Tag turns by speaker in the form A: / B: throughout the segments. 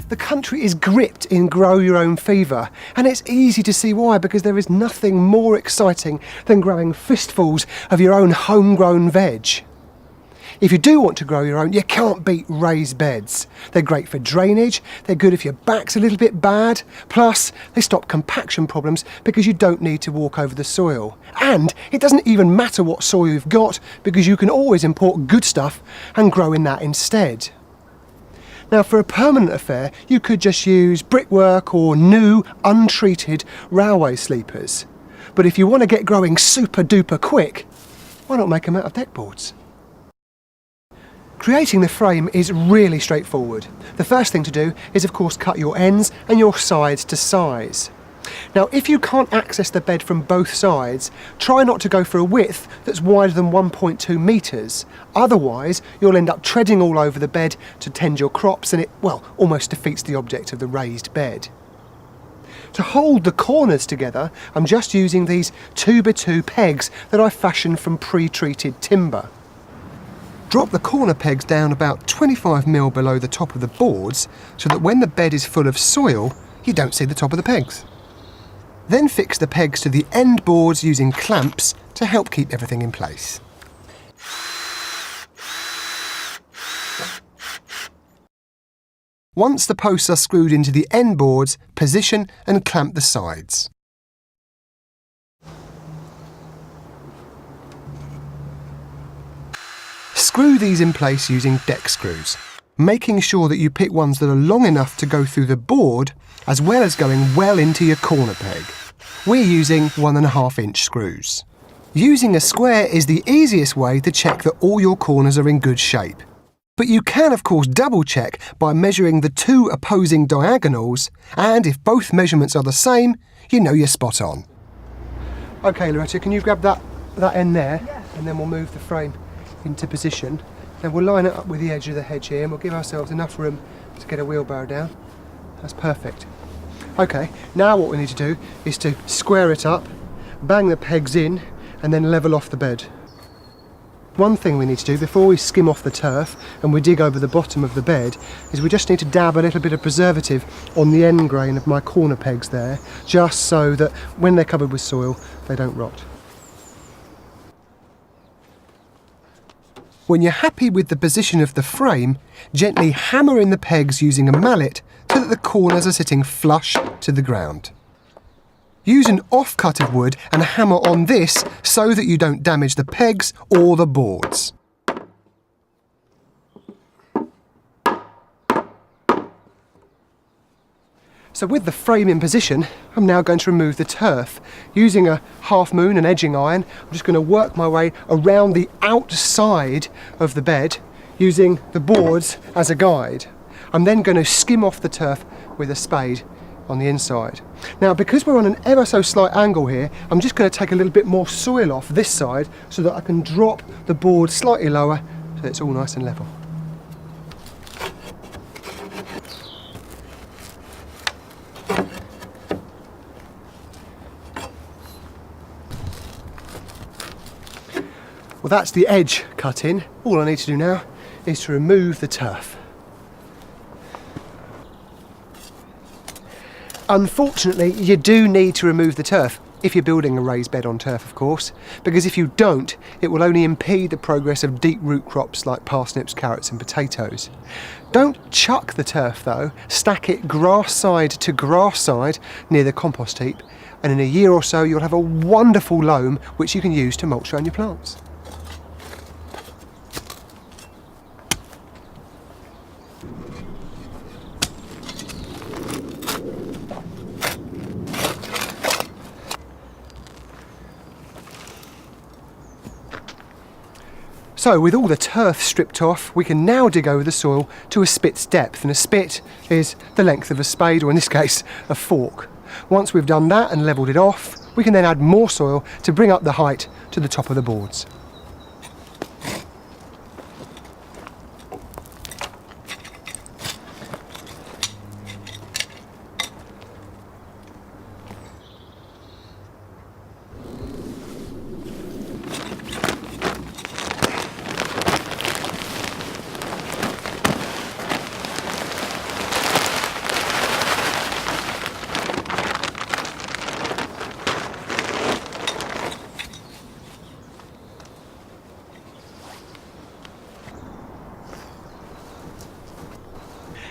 A: The country is gripped in grow your own fever, and it's easy to see why, because there is nothing more exciting than growing fistfuls of your own homegrown veg. If you do want to grow your own, you can't beat raised beds. They're great for drainage, they're good if your back's a little bit bad, plus they stop compaction problems because you don't need to walk over the soil. And it doesn't even matter what soil you've got, because you can always import good stuff and grow in that instead. Now, for a permanent affair, you could just use brickwork or new, untreated railway sleepers. But if you want to get growing super duper quick, why not make them out of deck boards? Creating the frame is really straightforward. The first thing to do is, of course, cut your ends and your sides to size. Now, if you can't access the bed from both sides, try not to go for a width that's wider than 1.2 metres. Otherwise, you'll end up treading all over the bed to tend your crops, and it, well, almost defeats the object of the raised bed. To hold the corners together, I'm just using these 2x2 pegs that I fashioned from pre-treated timber. Drop the corner pegs down about 25mm below the top of the boards, so that when the bed is full of soil, you don't see the top of the pegs. Then fix the pegs to the end boards using clamps to help keep everything in place. Once the posts are screwed into the end boards, position and clamp the sides. Screw these in place using deck screws, making sure that you pick ones that are long enough to go through the board, as well as going well into your corner peg. We're using 1.5-inch screws. Using a square is the easiest way to check that all your corners are in good shape. But you can, of course, double check by measuring the two opposing diagonals, and if both measurements are the same, you know you're spot on. OK, Loretta, can you grab that end there?
B: Yeah.
A: And then we'll move the frame into position. Then we'll line it up with the edge of the hedge here, and we'll give ourselves enough room to get a wheelbarrow down. That's perfect. OK, now what we need to do is to square it up, bang the pegs in, and then level off the bed. One thing we need to do before we skim off the turf and we dig over the bottom of the bed is we just need to dab a little bit of preservative on the end grain of my corner pegs there, just so that when they're covered with soil, they don't rot. When you're happy with the position of the frame, gently hammer in the pegs using a mallet so that the corners are sitting flush to the ground. Use an offcut of wood and hammer on this so that you don't damage the pegs or the boards. So with the frame in position, I'm now going to remove the turf. Using a half moon and edging iron, I'm just going to work my way around the outside of the bed using the boards as a guide. I'm then going to skim off the turf with a spade on the inside. Now, because we're on an ever so slight angle here, I'm just going to take a little bit more soil off this side so that I can drop the board slightly lower so it's all nice and level. Well, that's the edge cut in. All I need to do now is to remove the turf. Unfortunately, you do need to remove the turf if you're building a raised bed on turf, of course, because if you don't, it will only impede the progress of deep root crops like parsnips, carrots and potatoes. Don't chuck the turf though, stack it grass side to grass side near the compost heap, and in a year or so you'll have a wonderful loam which you can use to mulch around your plants. So with all the turf stripped off, we can now dig over the soil to a spit's depth, and a spit is the length of a spade, or in this case, a fork. Once we've done that and levelled it off, we can then add more soil to bring up the height to the top of the boards.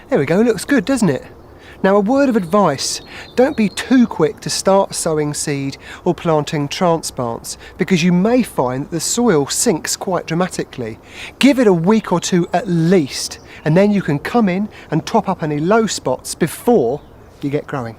A: There we go, looks good, doesn't it? Now, a word of advice, don't be too quick to start sowing seed or planting transplants, because you may find that the soil sinks quite dramatically. Give it a week or two at least, and then you can come in and top up any low spots before you get growing.